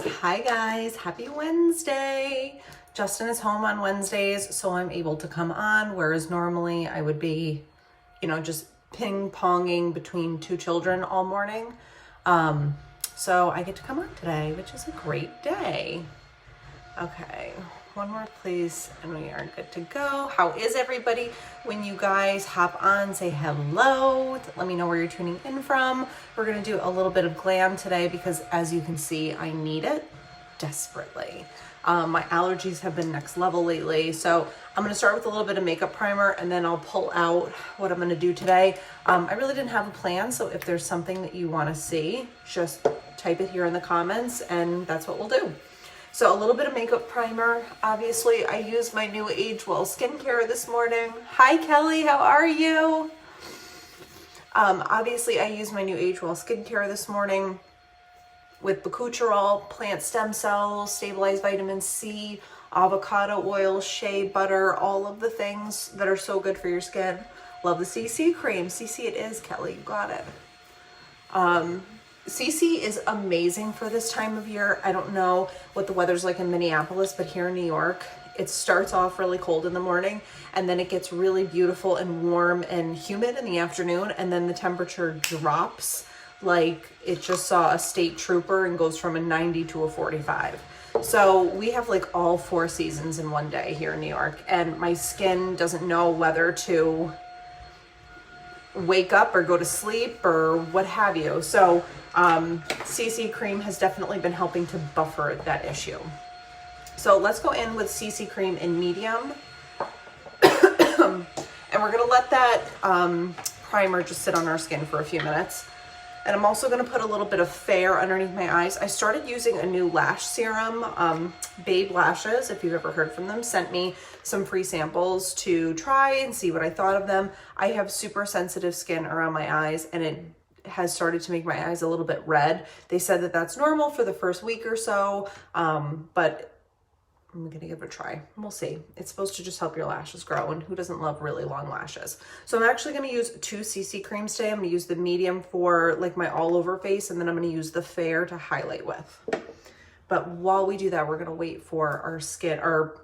Hi guys, happy Wednesday. Justin is home on Wednesdays, so I'm able to come on, whereas normally I would be, just ping-ponging between two children all morning. So I get to come on today, which is a great day. Okay, one more please, and we are good to go. How is everybody? When you guys hop on, say hello. Let me know where you're tuning in from. We're gonna do a little bit of glam today because, as you can see, I need it desperately. My allergies have been next level lately, so I'm gonna start with a little bit of makeup primer and then I'll pull out what I'm gonna do today. I really didn't have a plan, so if there's something that you wanna see, just type it here in the comments and that's what we'll do. So a little bit of makeup primer. Obviously, I used my new Age Well skincare this morning. Hi, Kelly, how are you? Obviously, I used my new Age Well skincare this morning with bakuchiol, plant stem cells, stabilized vitamin C, avocado oil, shea butter, all of the things that are so good for your skin. Love the CC cream. CC it is, Kelly, you got it. CC is amazing for this time of year. I don't know what the weather's like in Minneapolis, but here in New York, it starts off really cold in the morning and then it gets really beautiful and warm and humid in the afternoon, and then the temperature drops like it just saw a state trooper and goes from a 90 to a 45. So we have like all 4 seasons in one day here in New York, and my skin doesn't know whether to wake up or go to sleep or what have you. So CC cream has definitely been helping to buffer that issue. So let's go in with CC cream in medium. And we're gonna let that primer just sit on our skin for a few minutes. And I'm also gonna put a little bit of Fair underneath my eyes. I started using a new lash serum. Babe Lashes, if you've ever heard from them, sent me some free samples to try and see what I thought of them. I have super sensitive skin around my eyes, and it has started to make my eyes a little bit red. They said that that's normal for the first week or so, but I'm gonna give it a try. We'll see. It's supposed to just help your lashes grow, and who doesn't love really long lashes? So I'm actually gonna use 2 CC creams today. I'm gonna use the medium for like my all over face, and then I'm gonna use the Fair to highlight with. But while we do that, we're gonna wait for our skin, our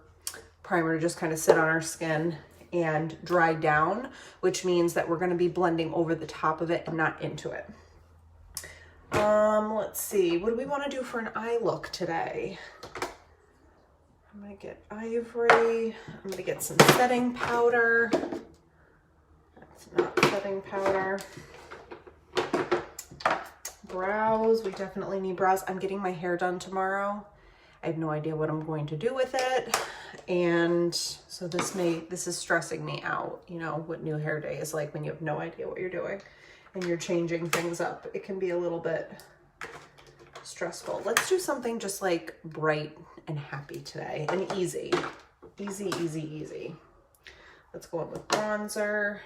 primer to just kind of sit on our skin and dry down, which means that we're gonna be blending over the top of it and not into it. Let's see, what do we wanna do for an eye look today? I'm gonna get ivory. I'm gonna get some setting powder. That's not setting powder. Brows, we definitely need brows. I'm getting my hair done tomorrow. I have no idea what I'm going to do with it. And so this is stressing me out. You know what new hair day is like when you have no idea what you're doing and you're changing things up. It can be a little bit stressful. Let's do something just like bright and happy today and easy. Easy, easy, easy. Let's go in with bronzer.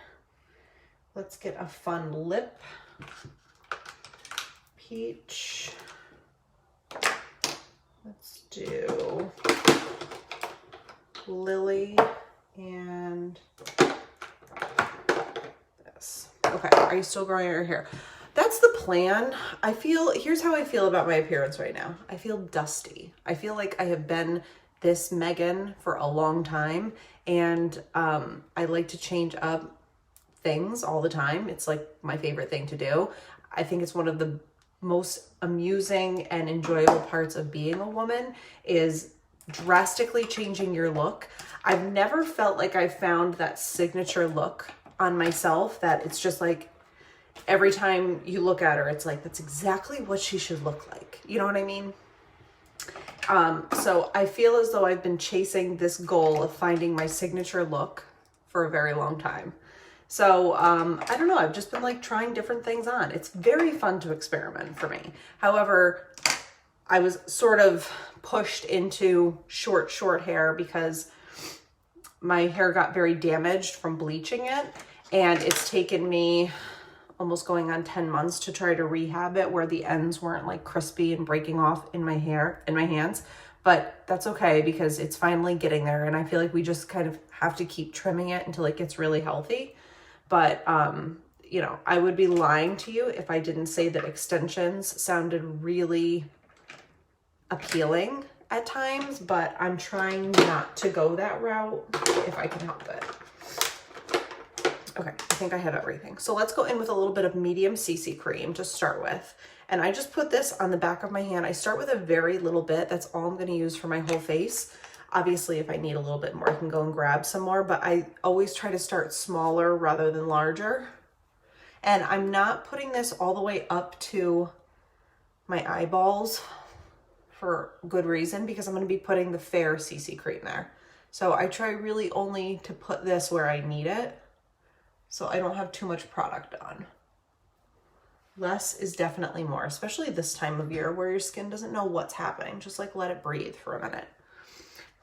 Let's get a fun lip. Peach. Let's do Lily and this. Okay, are you still growing your hair? That's the plan. Here's how I feel about my appearance right now. I feel dusty. I feel like I have been this Megan for a long time, and I like to change up things all the time. It's like my favorite thing to do. I think it's one of the most amusing and enjoyable parts of being a woman is drastically changing your look. I've never felt like I found that signature look on myself that it's just like every time you look at her, it's like, that's exactly what she should look like. You know what I mean? So I feel as though I've been chasing this goal of finding my signature look for a very long time. So, I don't know, I've just been like trying different things on. It's very fun to experiment for me. However, I was sort of pushed into short hair because my hair got very damaged from bleaching it. And it's taken me almost going on 10 months to try to rehab it where the ends weren't like crispy and breaking off in my hair, in my hands. But that's okay because it's finally getting there. And I feel like we just kind of have to keep trimming it until it gets really healthy. But, you know, I would be lying to you if I didn't say that extensions sounded really appealing at times, but I'm trying not to go that route if I can help it. Okay, I think I have everything. So let's go in with a little bit of medium CC cream to start with. And I just put this on the back of my hand. I start with a very little bit. That's all I'm going to use for my whole face. Obviously, if I need a little bit more, I can go and grab some more, but I always try to start smaller rather than larger. And I'm not putting this all the way up to my eyeballs for good reason, because I'm going to be putting the fair CC cream there. So I try really only to put this where I need it, so I don't have too much product on. Less is definitely more, especially this time of year where your skin doesn't know what's happening. Just like let it breathe for a minute.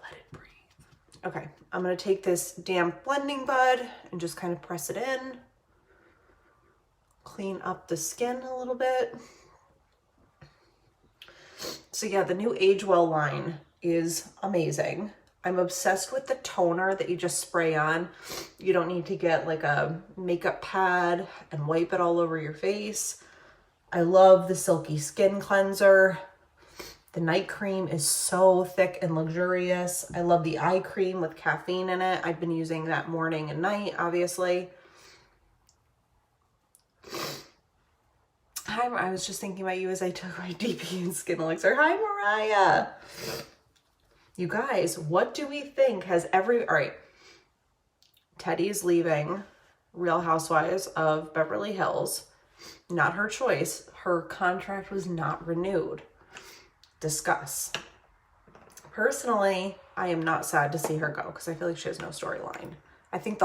Let it breathe. Okay, I'm going to take this damp blending bud and just kind of press it in. Clean up the skin a little bit. So yeah, the new Age Well line is amazing. I'm obsessed with the toner that you just spray on. You don't need to get like a makeup pad and wipe it all over your face. I love the Silky Skin Cleanser. The night cream is so thick and luxurious. I love the eye cream with caffeine in it. I've been using that morning and night, obviously. Hi, I was just thinking about you as I took my DP and Skin Elixir. Hi, Mariah. You guys, what do we think has all right, Teddy is leaving Real Housewives of Beverly Hills. Not her choice. Her contract was not renewed. Discuss. Personally, I am not sad to see her go because I feel like she has no storyline. I think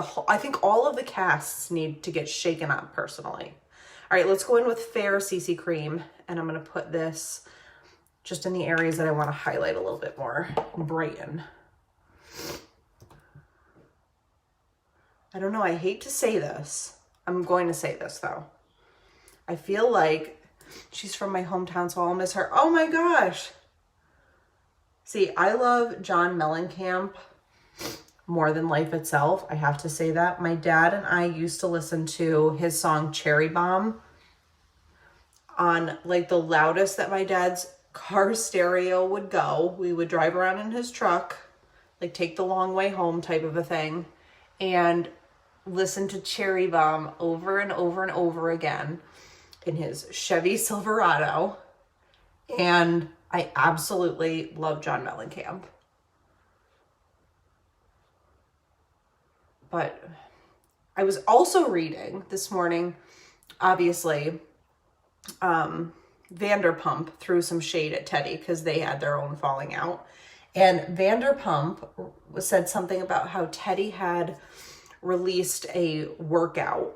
all of the casts need to get shaken up personally. All right, let's go in with Fair CC Cream, and I'm going to put this just in the areas that I want to highlight a little bit more and brighten. I don't know, I hate to say this. I'm going to say this though. I feel like she's from my hometown, so I'll miss her. Oh my gosh. See, I love John Mellencamp more than life itself. I have to say that. My dad and I used to listen to his song Cherry Bomb on like the loudest that my dad's car stereo would go. We would drive around in his truck, like take the long way home type of a thing, and listen to Cherry Bomb over and over and over again in his Chevy Silverado. And I absolutely love John Mellencamp. But I was also reading this morning, obviously, Vanderpump threw some shade at Teddy because they had their own falling out. And Vanderpump said something about how Teddy had released a workout.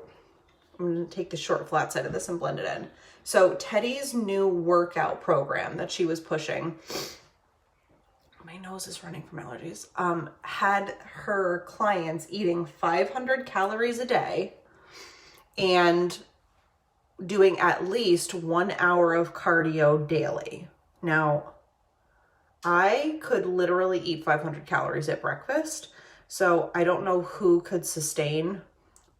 I'm going to take the short flat side of this and blend it in. So Teddy's new workout program that she was pushing, my nose is running from allergies, had her clients eating 500 calories a day and doing at least 1 hour of cardio daily. Now, I could literally eat 500 calories at breakfast, so I don't know who could sustain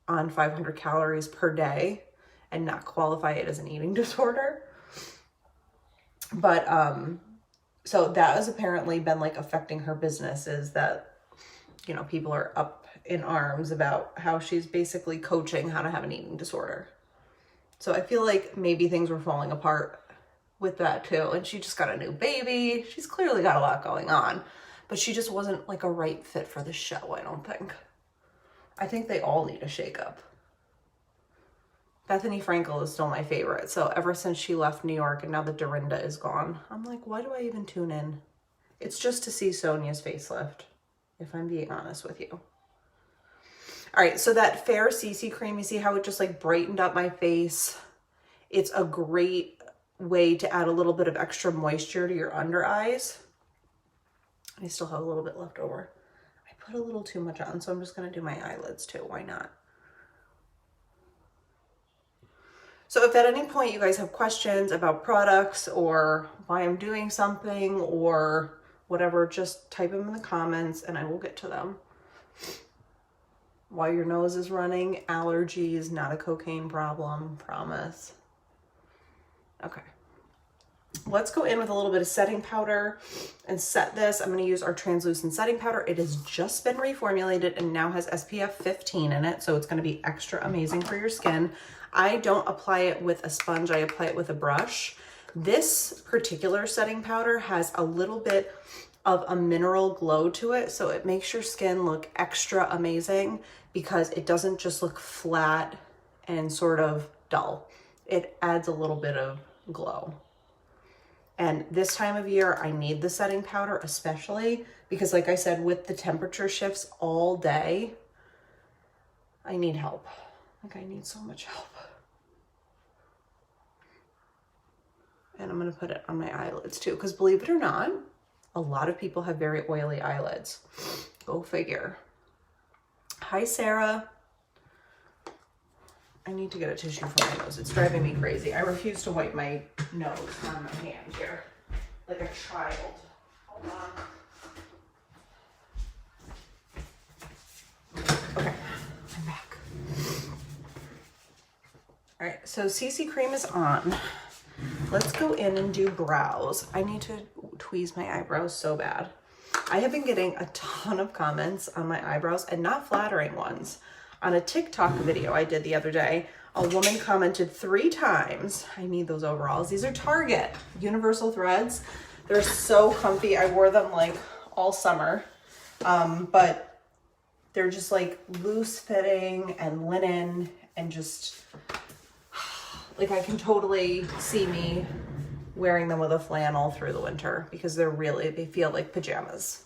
on 500 calories per day and not qualify it as an eating disorder. But so that has apparently been like affecting her business, is that, you know, people are up in arms about how she's basically coaching how to have an eating disorder. So I feel like maybe things were falling apart with that too. And she just got a new baby. She's clearly got a lot going on, but she just wasn't like a right fit for the show, I don't think. I think they all need a shakeup. Bethany Frankel is still my favorite. So ever since she left New York and now that Dorinda is gone, I'm like, why do I even tune in? It's just to see Sonia's facelift, if I'm being honest with you. All right, so that Fair CC Cream, you see how it just like brightened up my face? It's a great way to add a little bit of extra moisture to your under eyes. I still have a little bit left over. I put a little too much on, so I'm just gonna do my eyelids too, why not? So if at any point you guys have questions about products or why I'm doing something or whatever, just type them in the comments and I will get to them. While your nose is running, allergies, not a cocaine problem, promise. Okay. let's go in with a little bit of setting powder and set this. I'm going to use our translucent setting powder. It has just been reformulated and now has SPF 15 in it, so it's going to be extra amazing for your skin. I don't apply it with a sponge, I apply it with a brush. This particular setting powder has a little bit of a mineral glow to it, so it makes your skin look extra amazing because it doesn't just look flat and sort of dull. It adds a little bit of glow. And this time of year, I need the setting powder, especially because, like I said, with the temperature shifts all day, I need help. Like, I need so much help. And I'm going to put it on my eyelids too, because believe it or not, a lot of people have very oily eyelids. Go figure. Hi, Sarah. I need to get a tissue for my nose. It's driving me crazy. I refuse to wipe my nose on my hand here like a child. Hold on. Okay, I'm back. All right, so CC Cream is on. Let's go in and do brows. I need to tweeze my eyebrows so bad. I have been getting a ton of comments on my eyebrows, and not flattering ones. On a TikTok video I did the other day, a woman commented 3 times. I need those overalls. These are Target universal threads. They're so comfy. I wore them like all summer, but they're just like loose fitting and linen and just like I can totally see me wearing them with a flannel through the winter because they feel like pajamas.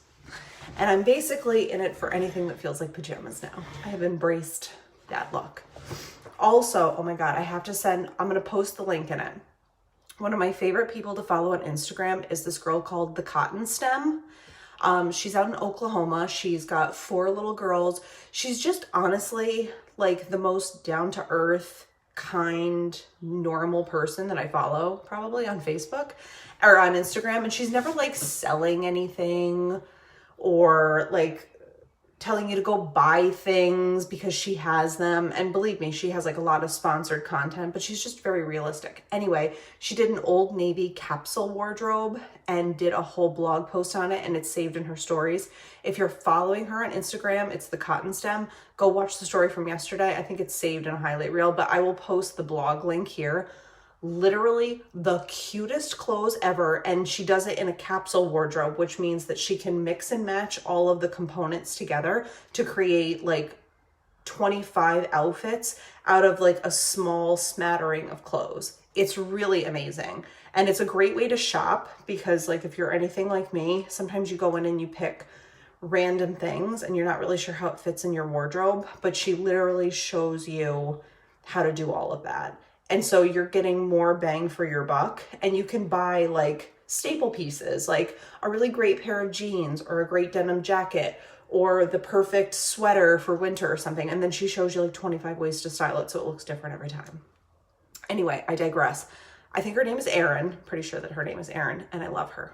And I'm basically in it for anything that feels like pajamas now. I have embraced that look. Also, oh my God, I'm gonna post the link in it. One of my favorite people to follow on Instagram is this girl called The Cotton Stem. She's out in Oklahoma. She's got 4 little girls. She's just honestly like the most down-to-earth, kind, normal person that I follow probably on Facebook or on Instagram. And she's never like selling anything or like telling you to go buy things because she has them. And believe me, she has like a lot of sponsored content, but she's just very realistic. Anyway, she did an Old Navy capsule wardrobe and did a whole blog post on it, and it's saved in her stories. If you're following her on Instagram, it's The Cotton Stem. Go watch the story from yesterday. I think it's saved in a highlight reel, but I will post the blog link here. Literally the cutest clothes ever, and she does it in a capsule wardrobe, which means that she can mix and match all of the components together to create like 25 outfits out of like a small smattering of clothes. It's really amazing, and it's a great way to shop because like if you're anything like me, sometimes you go in and you pick random things and you're not really sure how it fits in your wardrobe, but she literally shows you how to do all of that. And so you're getting more bang for your buck, and you can buy like staple pieces, like a really great pair of jeans or a great denim jacket or the perfect sweater for winter or something. And then she shows you like 25 ways to style it so it looks different every time. Anyway, I digress. I think her name is Erin. Pretty sure that her name is Erin, and I love her.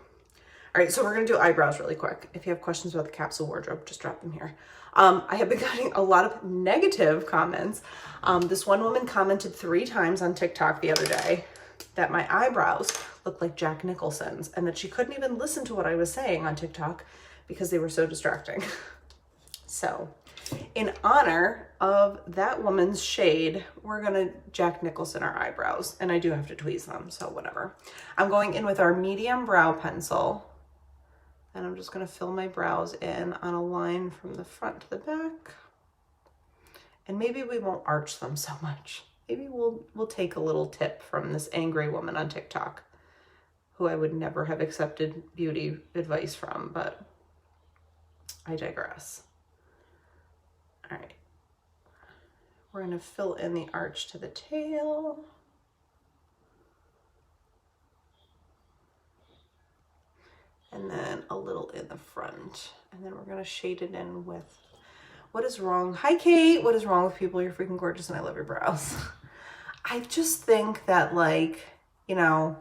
All right, so we're gonna do eyebrows really quick. If you have questions about the capsule wardrobe, just drop them here. I have been getting a lot of negative comments. This one woman commented 3 times on TikTok the other day that my eyebrows looked like Jack Nicholson's and that she couldn't even listen to what I was saying on TikTok because they were so distracting. So in honor of that woman's shade, we're gonna Jack Nicholson our eyebrows, and I do have to tweeze them, so whatever. I'm going in with our medium brow pencil, and I'm just gonna fill my brows in on a line from the front to the back. And maybe we won't arch them so much. Maybe we'll take a little tip from this angry woman on TikTok who I would never have accepted beauty advice from, but I digress. All right, we're gonna fill in the arch to the tail. And then a little in the front. And then we're gonna shade it in with, what is wrong? Hi, Kate. What is wrong with people? You're freaking gorgeous and I love your brows. I just think that like, you know,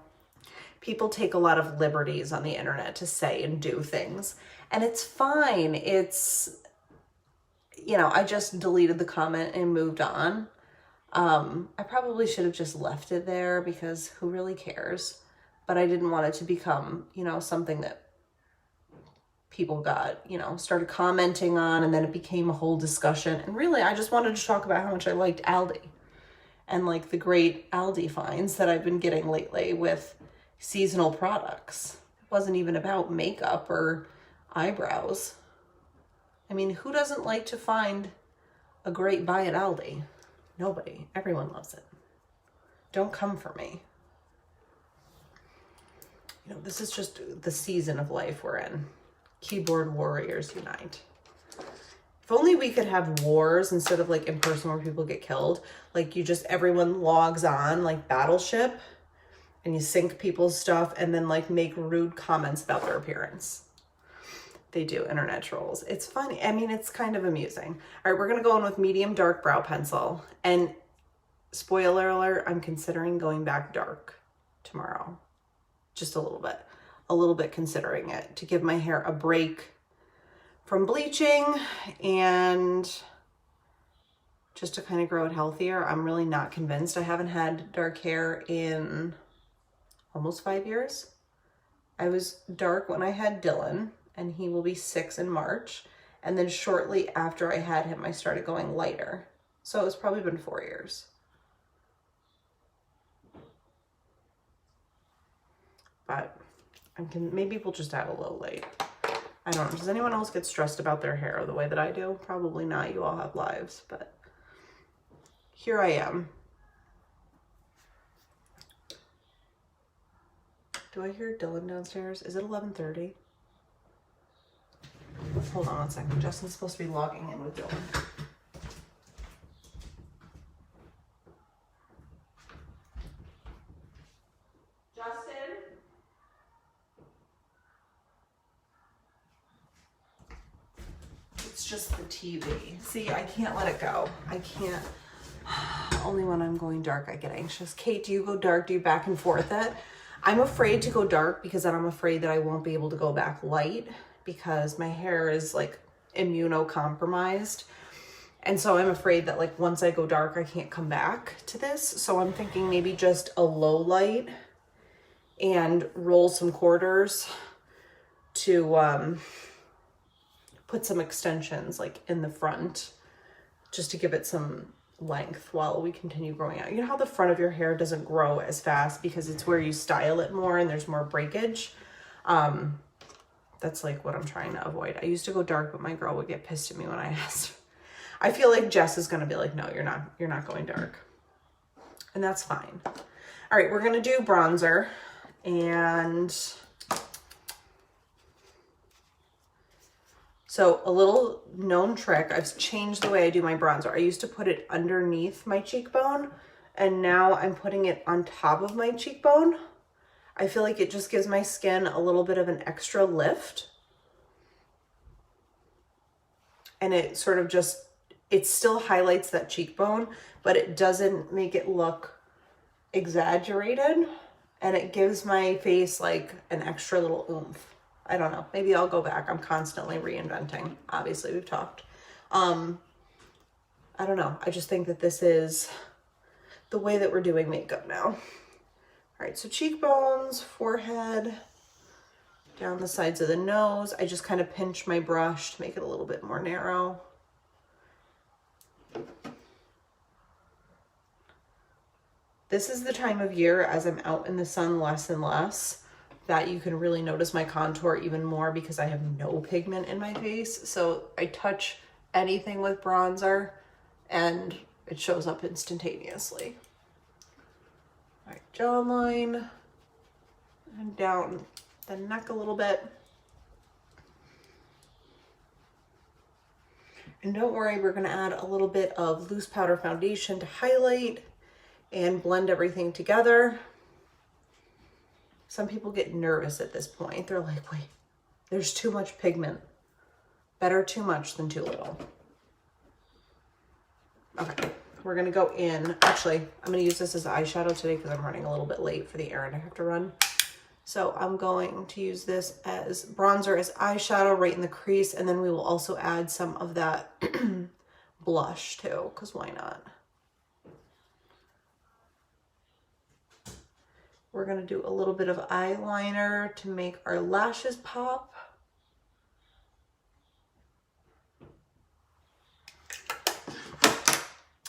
people take a lot of liberties on the internet to say and do things, and it's fine. It's, you know, I just deleted the comment and moved on. I probably should have just left it there because who really cares? but I didn't want it to become, you know, something that people got, you know, started commenting on, and then it became a whole discussion. And really, I just wanted to talk about how much I liked Aldi and like the great Aldi finds that I've been getting lately with seasonal products. It wasn't even about makeup or eyebrows. I mean, who doesn't like to find a great buy at Aldi? Nobody. Everyone loves it. Don't come for me. You know, this is just the season of life we're in. Keyboard warriors unite. If only we could have wars instead of like in person where people get killed. Like you just, everyone logs on like Battleship and you sync people's stuff and then like make rude comments about their appearance. They do, internet trolls. It's funny. I mean, it's kind of amusing. All right, we're going to go in with medium dark brow pencil. And spoiler alert, I'm considering going back dark tomorrow. Just a little bit considering it to give my hair a break from bleaching and just to kind of grow it healthier. I'm really not convinced. I haven't had dark hair in almost 5 years. I was dark when I had Dylan, and he will be 6 in March. And then shortly after I had him, I started going lighter. So it's probably been 4 years. But maybe we'll just add a low light. I don't know. Does anyone else get stressed about their hair the way that I do? Probably not. You all have lives, but here I am. Do I hear Dylan downstairs? Is it 11:30? Hold on one second. Justin's supposed to be logging in with Dylan. Just the TV. See, I can't let it go. I can't. Only when I'm going dark I get anxious. Kate, do you go dark? Do you back and forth it? I'm afraid to go dark because then I'm afraid that I won't be able to go back light because my hair is like immunocompromised. And so I'm afraid that like once I go dark, I can't come back to this. So I'm thinking maybe just a low light and roll some quarters to put some extensions like in the front just to give it some length while we continue growing out. You know how the front of your hair doesn't grow as fast because it's where you style it more and there's more breakage? That's like what I'm trying to avoid. I used to go dark, but my girl would get pissed at me when I asked. I feel like Jess is gonna be like, no, you're not going dark. And that's fine. All right, we're gonna do bronzer. And so a little known trick, I've changed the way I do my bronzer. I used to put it underneath my cheekbone, and now I'm putting it on top of my cheekbone. I feel like it just gives my skin a little bit of an extra lift. And it sort of just, it still highlights that cheekbone, but it doesn't make it look exaggerated. And it gives my face like an extra little oomph. I don't know. Maybe I'll go back. I'm constantly reinventing. Obviously, we've talked. I don't know. I just think that this is the way that we're doing makeup now. All right, so cheekbones, forehead, down the sides of the nose. I just kind of pinch my brush to make it a little bit more narrow. This is the time of year as I'm out in the sun less and less that you can really notice my contour even more because I have no pigment in my face. So I touch anything with bronzer and it shows up instantaneously. All right, jawline and down the neck a little bit. And don't worry, we're gonna add a little bit of loose powder foundation to highlight and blend everything together. Some people get nervous at this point. They're like, wait, there's too much pigment. Better too much than too little. Okay, we're gonna go in. Actually, I'm gonna use this as eyeshadow today because I'm running a little bit late for the errand I have to run. So I'm going to use this as bronzer, as eyeshadow right in the crease, and then we will also add some of that blush too, because why not? We're gonna do a little bit of eyeliner to make our lashes pop.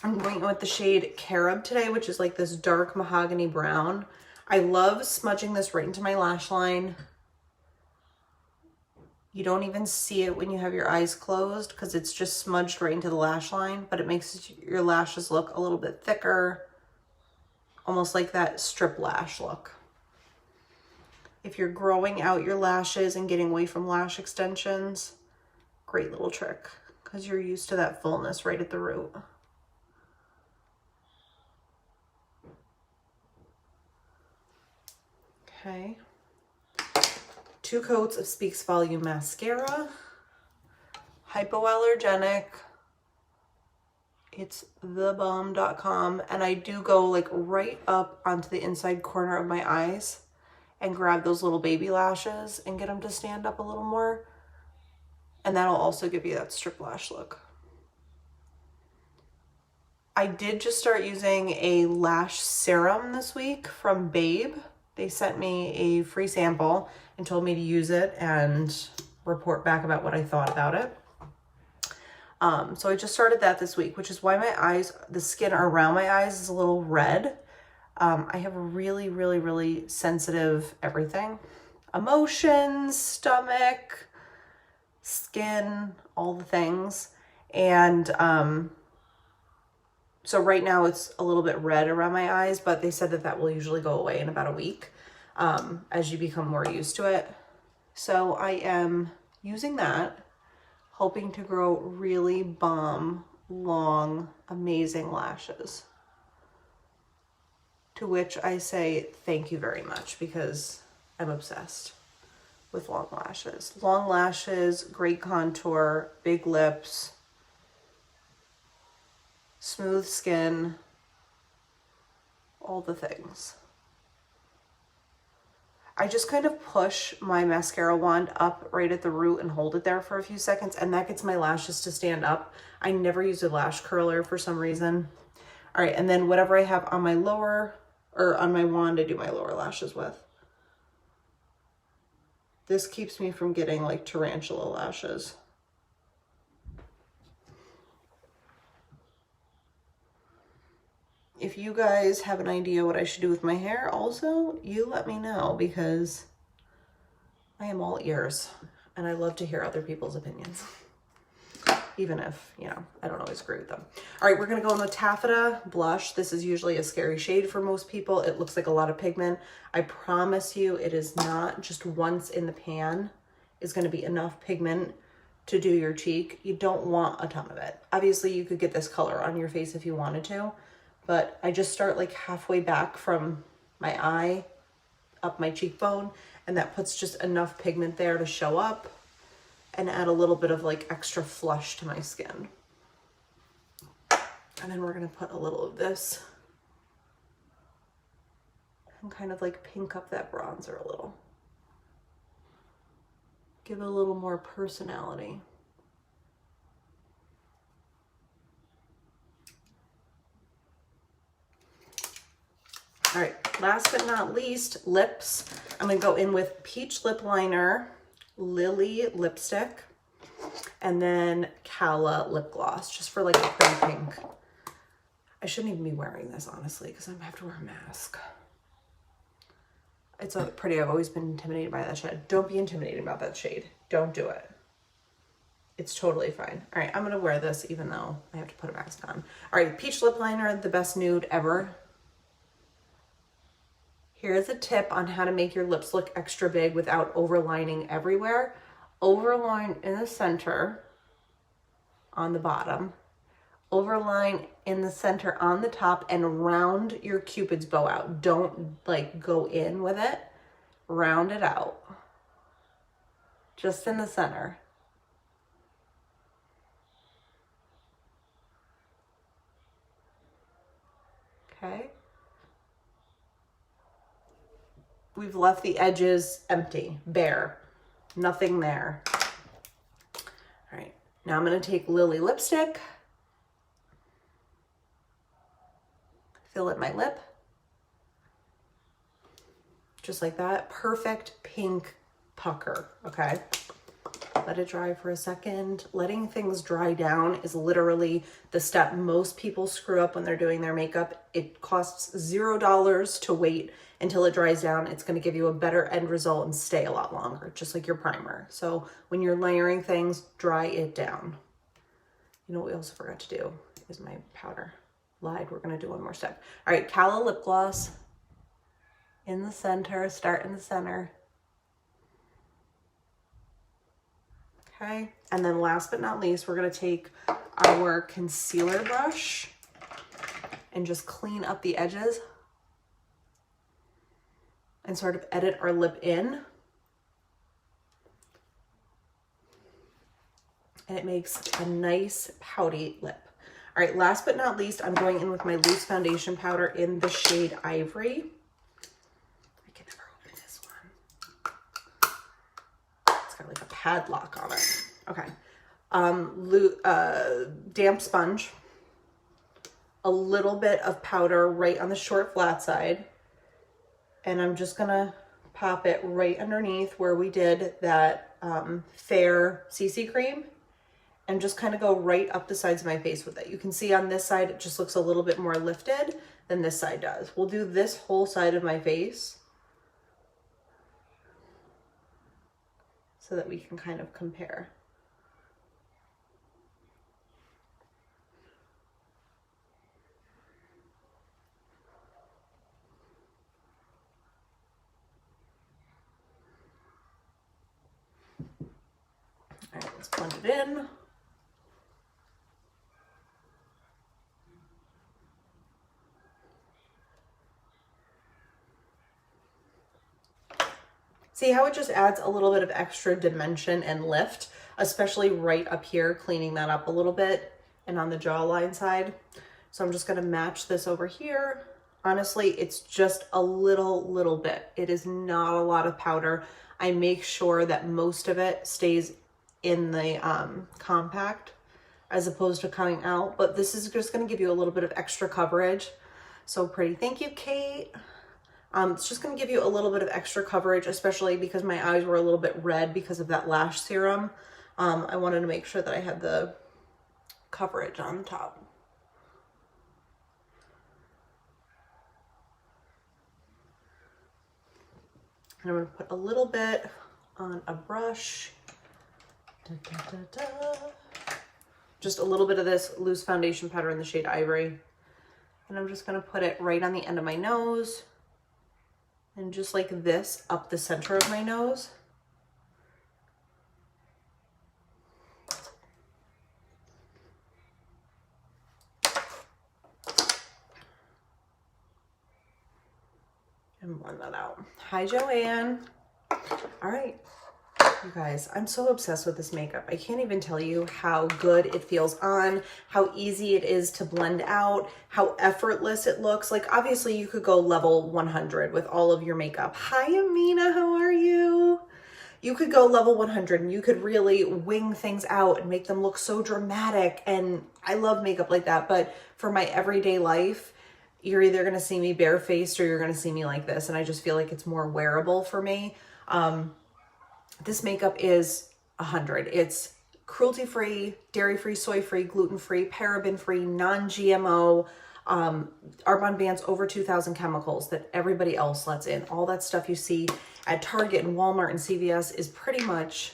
I'm going with the shade Carob today, which is like this dark mahogany brown. I love smudging this right into my lash line. You don't even see it when you have your eyes closed because it's just smudged right into the lash line, but it makes your lashes look a little bit thicker, almost like that strip lash look. If you're growing out your lashes and getting away from lash extensions, great little trick because you're used to that fullness right at the root. Okay. 2 coats of Speaks Volume mascara. Hypoallergenic. It's thebomb.com, and I do go like right up onto the inside corner of my eyes and grab those little baby lashes and get them to stand up a little more. And that'll also give you that strip lash look. I did just start using a lash serum this week from Babe. They sent me a free sample and told me to use it and report back about what I thought about it. So I just started that this week, which is why my eyes, the skin around my eyes is a little red. I have really, really, really sensitive everything. Emotions, stomach, skin, all the things. And so right now it's a little bit red around my eyes, but they said that that will usually go away in about a week as you become more used to it. So I am using that, hoping to grow really bomb, long, amazing lashes. To which I say thank you very much because I'm obsessed with long lashes. Long lashes, great contour, big lips, smooth skin, all the things. I just kind of push my mascara wand up right at the root and hold it there for a few seconds, and that gets my lashes to stand up. I never use a lash curler for some reason. All right, and then whatever I have on my lower, or on my wand, I do my lower lashes with. This keeps me from getting like tarantula lashes. If you guys have an idea what I should do with my hair also, you let me know because I am all ears and I love to hear other people's opinions. Even if, you know, I don't always agree with them. All right, we're gonna go in with Taffeta blush. This is usually a scary shade for most people. It looks like a lot of pigment. I promise you it is not. Just once in the pan is gonna be enough pigment to do your cheek. You don't want a ton of it. Obviously you could get this color on your face if you wanted to, but I just start like halfway back from my eye up my cheekbone, and that puts just enough pigment there to show up and add a little bit of like extra flush to my skin. And then we're gonna put a little of this and kind of like pink up that bronzer a little. Give it a little more personality. All right, last but not least, lips. I'm gonna go in with Peach Lip Liner, Lily lipstick, and then Calla lip gloss, just for like a pretty pink. I shouldn't even be wearing this, honestly, because I'm gonna have to wear a mask. It's pretty. I've always been intimidated by that shade. Don't be intimidated about that shade. Don't do it. It's totally fine. All right, I'm gonna wear this even though I have to put a mask on. All right, Peach Lip Liner, the best nude ever. Here's a tip on how to make your lips look extra big without overlining everywhere. Overline in the center on the bottom, overline in the center on the top, and round your Cupid's bow out. Don't like go in with it, round it out. Just in the center. Okay. We've left the edges empty, bare, nothing there. All right, now I'm gonna take Lily lipstick, fill in my lip, just like that. Perfect pink pucker, okay? Let it dry for a second. Letting things dry down is literally the step most people screw up when they're doing their makeup. It costs $0 to wait until it dries down. It's going to give you a better end result and stay a lot longer, just like your primer. So when you're layering things, dry it down. You know what we also forgot to do is my powder. Lied, we're going to do one more step. All right, Calla lip gloss in the center, start in the center. Okay, and then last but not least, we're going to take our concealer brush and just clean up the edges and sort of edit our lip in. And it makes a nice pouty lip. All right, last but not least, I'm going in with my loose foundation powder in the shade Ivory. I can never open this one. It's got like a padlock on it. Okay. Damp sponge, a little bit of powder right on the short flat side, and I'm just gonna pop it right underneath where we did that fair CC cream, and just kind of go right up the sides of my face with it. You can see on this side it just looks a little bit more lifted than this side does. We'll do this whole side of my face so that we can kind of compare. All right, let's blend it in. See how it just adds a little bit of extra dimension and lift, especially right up here, cleaning that up a little bit, and on the jawline side. So I'm just gonna match this over here. Honestly, it's just a little bit. It is not a lot of powder. I make sure that most of it stays in the compact as opposed to coming out, but this is just gonna give you a little bit of extra coverage. So pretty. Thank you, Kate. It's just going to give you a little bit of extra coverage, especially because my eyes were a little bit red because of that lash serum. I wanted to make sure that I had the coverage on top. And I'm going to put a little bit on a brush. Just a little bit of this loose foundation powder in the shade Ivory. And I'm just going to put it right on the end of my nose. And just like this, up the center of my nose. And blend that out. Hi, Joanne. All right, you guys, I'm so obsessed with this makeup. I can't even tell you how good it feels on, how easy it is to blend out, how effortless it looks. Like, obviously you could go level 100 with all of your makeup. Hi, Amina, how are you? You could go level 100 and you could really wing things out and make them look so dramatic. And I love makeup like that. But for my everyday life, you're either going to see me barefaced or you're going to see me like this. And I just feel like it's more wearable for me. This makeup is 100. It's cruelty-free, dairy-free, soy-free, gluten-free, paraben-free, non-GMO. Arbonne bans over 2,000 chemicals that everybody else lets in. All that stuff you see at Target and Walmart and CVS is pretty much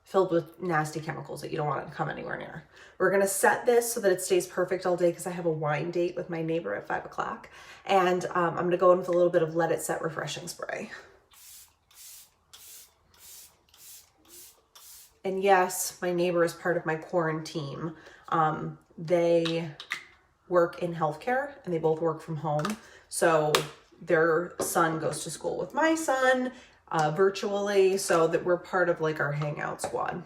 filled with nasty chemicals that you don't want to come anywhere near. We're going to set this so that it stays perfect all day because I have a wine date with my neighbor at 5 o'clock. And I'm going to go in with a little bit of Let It Set Refreshing Spray. And yes, my neighbor is part of my quarantine. They work in healthcare and they both work from home. So their son goes to school with my son virtually, so that we're part of like our hangout squad.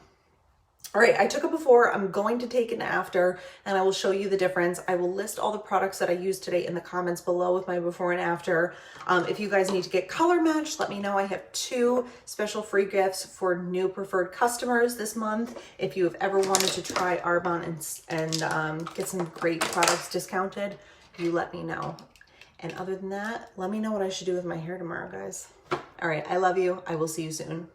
All right, I took a before, I'm going to take an after, and I will show you the difference. I will list all the products that I used today in the comments below with my before and after. If you guys need to get color matched, let me know. I have 2 special free gifts for new preferred customers this month. If you have ever wanted to try Arbonne and get some great products discounted, you let me know. And other than that, let me know what I should do with my hair tomorrow, guys. All right, I love you. I will see you soon.